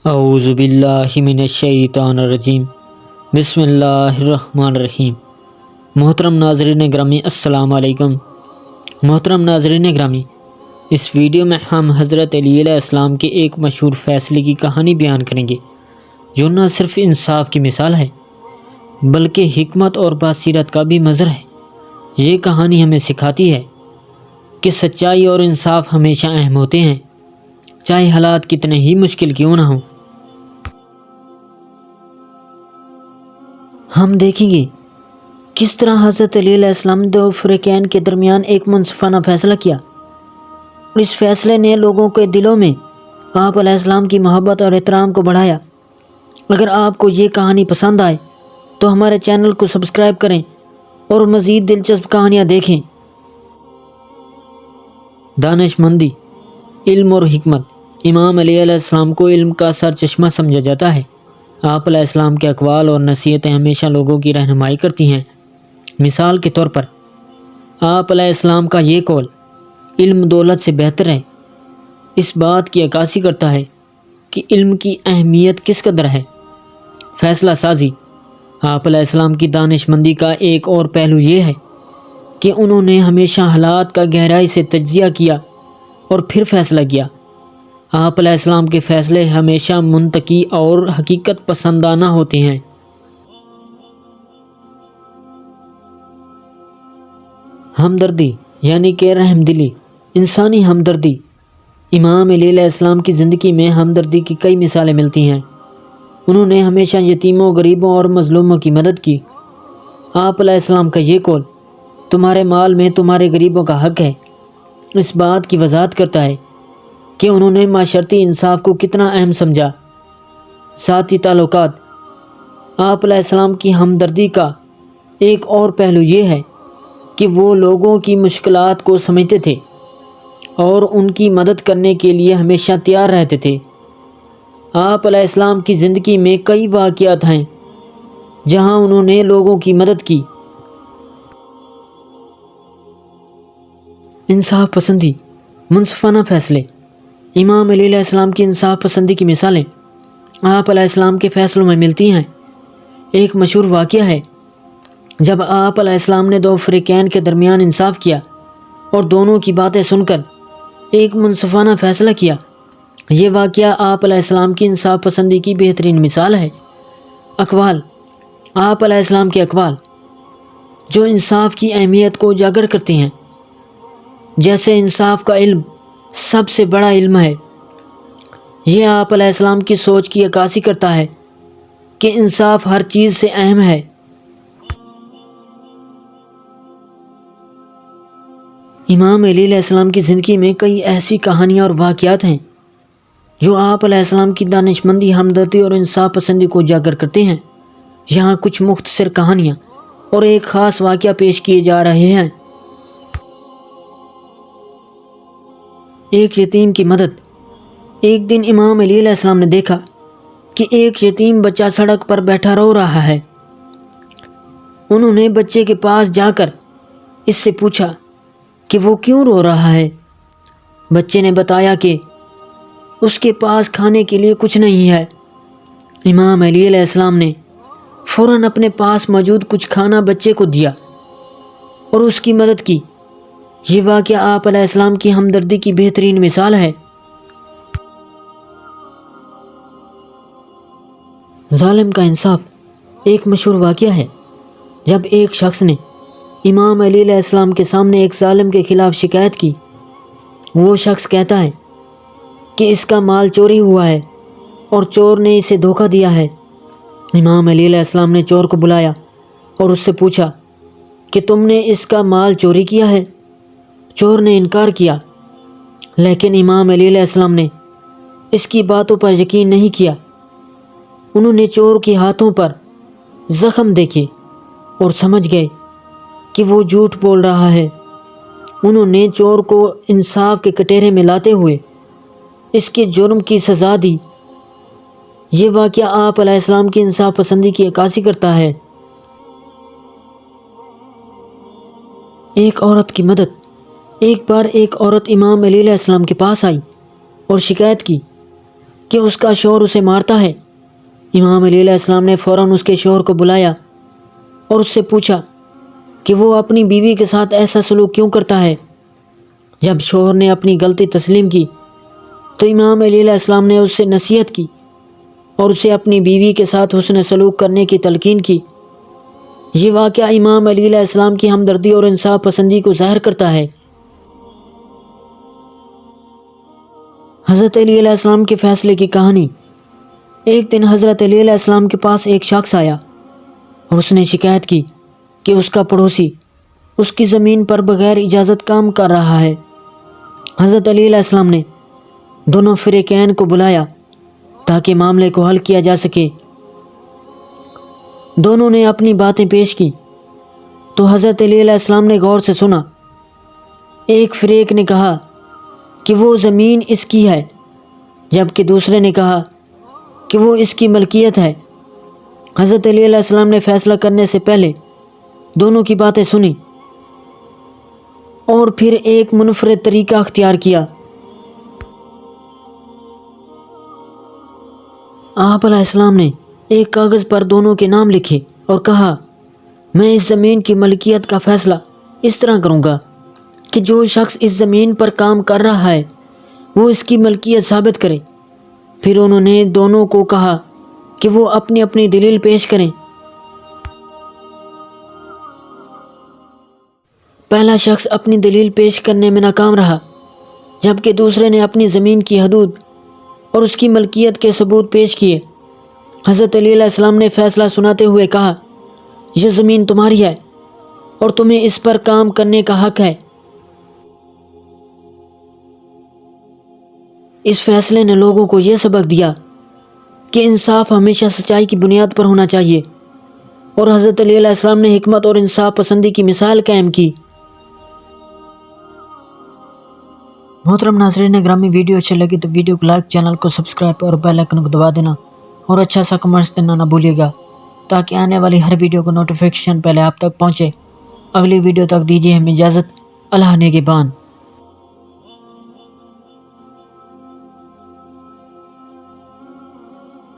اعوذ باللہ من الشیطان الرجیم بسم اللہ الرحمن الرحیم۔ محترم ناظرین گرامی السلام علیکم۔ محترم ناظرین گرامی، اس ویڈیو میں ہم حضرت علی علیہ السلام کے ایک مشہور فیصلے کی کہانی بیان کریں گے جو نہ صرف انصاف کی مثال ہے بلکہ حکمت اور بصیرت کا بھی مظہر ہے۔ یہ کہانی ہمیں سکھاتی ہے کہ سچائی اور انصاف ہمیشہ اہم ہوتے ہیں، چاہے حالات کتنے ہی مشکل کیوں نہ ہوں۔ ہم دیکھیں گے کس طرح حضرت علی علیہ السلام نے دو فریقین کے درمیان ایک منصفانہ فیصلہ کیا، اور اس فیصلے نے لوگوں کے دلوں میں آپ علیہ السلام کی محبت اور احترام کو بڑھایا۔ اگر آپ کو یہ کہانی پسند آئے تو ہمارے چینل کو سبسکرائب کریں اور مزید دلچسپ کہانیاں دیکھیں۔ دانش مندی، علم اور حکمت۔ امام علی علیہ السلام کو علم کا سر چشمہ سمجھا جاتا ہے۔ آپ علیہ السلام کے اقوال اور نصیحتیں ہمیشہ لوگوں کی رہنمائی کرتی ہیں۔ مثال کے طور پر آپ علیہ السلام کا یہ قول علم دولت سے بہتر ہے اس بات کی عکاسی کرتا ہے کہ علم کی اہمیت کس قدر ہے۔ فیصلہ سازی۔ آپ علیہ السلام کی دانش مندی کا ایک اور پہلو یہ ہے کہ انہوں نے ہمیشہ حالات کا گہرائی سے تجزیہ کیا اور پھر فیصلہ کیا۔ آپ علیہ السلام کے فیصلے ہمیشہ منطقی اور حقیقت پسندانہ ہوتے ہیں۔ ہمدردی یعنی کہ رحم دلی، انسانی ہمدردی۔ امام علی علیہ السلام کی زندگی میں ہمدردی کی کئی مثالیں ملتی ہیں۔ انہوں نے ہمیشہ یتیموں، غریبوں اور مظلوموں کی مدد کی۔ آپ علیہ السلام کا یہ قول تمہارے مال میں تمہارے غریبوں کا حق ہے اس بات کی وضاحت کرتا ہے کہ انہوں نے معاشرتی انصاف کو کتنا اہم سمجھا۔ ذاتی تعلقات۔ آپ علیہ السلام کی ہمدردی کا ایک اور پہلو یہ ہے کہ وہ لوگوں کی مشکلات کو سمجھتے تھے اور ان کی مدد کرنے کے لیے ہمیشہ تیار رہتے تھے۔ آپ علیہ السلام کی زندگی میں کئی واقعات ہیں جہاں انہوں نے لوگوں کی مدد کی۔ انصاف پسندی، منصفانہ فیصلے۔ امام علی علیہ السلام کی انصاف پسندی کی مثالیں آپ علیہ السلام کے فیصلوں میں ملتی ہیں۔ ایک مشہور واقعہ ہے جب آپ علیہ السلام نے دو فریقین کے درمیان انصاف کیا اور دونوں کی باتیں سن کر ایک منصفانہ فیصلہ کیا۔ یہ واقعہ آپ علیہ السلام کی انصاف پسندی کی بہترین مثال ہے۔ اقوال۔ آپ علیہ السلام کے اقوال جو انصاف کی اہمیت کو اجاگر کرتے ہیں، جیسے انصاف کا علم سب سے بڑا علم ہے۔ یہ آپ علیہ السلام کی سوچ کی عکاسی کرتا ہے کہ انصاف ہر چیز سے اہم ہے۔ امام علی علیہ السلام کی زندگی میں کئی ایسی کہانیاں اور واقعات ہیں جو آپ علیہ السلام کی دانش مندی، ہمدردی اور انصاف پسندی کو اجاگر کرتے ہیں۔ یہاں کچھ مختصر کہانیاں اور ایک خاص واقعہ پیش کیے جا رہے ہیں۔ ایک یتیم کی مدد۔ ایک دن امام علی علیہ السلام نے دیکھا کہ ایک یتیم بچہ سڑک پر بیٹھا رو رہا ہے۔ انہوں نے بچے کے پاس جا کر اس سے پوچھا کہ وہ کیوں رو رہا ہے۔ بچے نے بتایا کہ اس کے پاس کھانے کے لیے کچھ نہیں ہے۔ امام علی علیہ السلام نے فوراً اپنے پاس موجود کچھ کھانا بچے کو دیا اور اس کی مدد کی۔ یہ واقعہ آپ علیہ السلام کی ہمدردی کی بہترین مثال ہے۔ ظالم کا انصاف۔ ایک مشہور واقعہ ہے جب ایک شخص نے امام علی علیہ السلام کے سامنے ایک ظالم کے خلاف شکایت کی۔ وہ شخص کہتا ہے کہ اس کا مال چوری ہوا ہے اور چور نے اسے دھوکہ دیا ہے۔ امام علی علیہ السلام نے چور کو بلایا اور اس سے پوچھا کہ تم نے اس کا مال چوری کیا ہے؟ چور نے انکار کیا، لیکن امام علی علیہ السلام نے اس کی باتوں پر یقین نہیں کیا۔ انہوں نے چور کے ہاتھوں پر زخم دیکھے اور سمجھ گئے کہ وہ جھوٹ بول رہا ہے۔ انہوں نے چور کو انصاف کے کٹہرے میں لاتے ہوئے اس کے جرم کی سزا دی۔ یہ واقعہ آپ علیہ السلام کی انصاف پسندی کی عکاسی کرتا ہے۔ ایک عورت کی مدد۔ ایک بار ایک عورت امام علی علیہ السلام کے پاس آئی اور شکایت کی کہ اس کا شوہر اسے مارتا ہے۔ امام علی علیہ السلام نے فوراً اس کے شوہر کو بلایا اور اس سے پوچھا کہ وہ اپنی بیوی کے ساتھ ایسا سلوک کیوں کرتا ہے۔ جب شوہر نے اپنی غلطی تسلیم کی تو امام علی علیہ السلام نے اس سے نصیحت کی اور اسے اپنی بیوی کے ساتھ حسن سلوک کرنے کی تلقین کی۔ یہ واقعہ امام علی علیہ السلام کی ہمدردی اور انصاف پسندی کو ظاہر کرتا ہے۔ حضرت علی علیہ السلام کے فیصلے کی کہانی۔ ایک دن حضرت علی علیہ السلام کے پاس ایک شخص آیا اور اس نے شکایت کی کہ اس کا پڑوسی اس کی زمین پر بغیر اجازت کام کر رہا ہے۔ حضرت علی علیہ السلام نے دونوں فریقین کو بلایا تاکہ معاملے کو حل کیا جا سکے۔ دونوں نے اپنی باتیں پیش کی تو حضرت علی علیہ السلام نے غور سے سنا۔ ایک فریق نے کہا کہ وہ زمین اس کی ہے، جبکہ دوسرے نے کہا کہ وہ اس کی ملکیت ہے۔ حضرت علی علیہ السلام نے فیصلہ کرنے سے پہلے دونوں کی باتیں سنی اور پھر ایک منفرد طریقہ اختیار کیا۔ آپ علیہ السلام نے ایک کاغذ پر دونوں کے نام لکھے اور کہا، میں اس زمین کی ملکیت کا فیصلہ اس طرح کروں گا کہ جو شخص اس زمین پر کام کر رہا ہے وہ اس کی ملکیت ثابت کرے۔ پھر انہوں نے دونوں کو کہا کہ وہ اپنی اپنی دلیل پیش کریں۔ پہلا شخص اپنی دلیل پیش کرنے میں ناکام رہا، جبکہ دوسرے نے اپنی زمین کی حدود اور اس کی ملکیت کے ثبوت پیش کیے۔ حضرت علی علیہ السلام نے فیصلہ سناتے ہوئے کہا، یہ زمین تمہاری ہے اور تمہیں اس پر کام کرنے کا حق ہے۔ اس فیصلے نے لوگوں کو یہ سبق دیا کہ انصاف ہمیشہ سچائی کی بنیاد پر ہونا چاہیے، اور حضرت علی علیہ السلام نے حکمت اور انصاف پسندی کی مثال قائم کی۔ محترم ناظرین گرامی، ویڈیو اچھی لگی تو ویڈیو کو لائک، چینل کو سبسکرائب اور بیل آئکن کو دبا دینا اور اچھا سا کمنٹس دینا نہ بھولیے گا تاکہ آنے والی ہر ویڈیو کو نوٹیفیکیشن پہلے آپ تک پہنچے۔ اگلی ویڈیو تک دیجیے ہمیں اجازت۔ اللہ نگہبان۔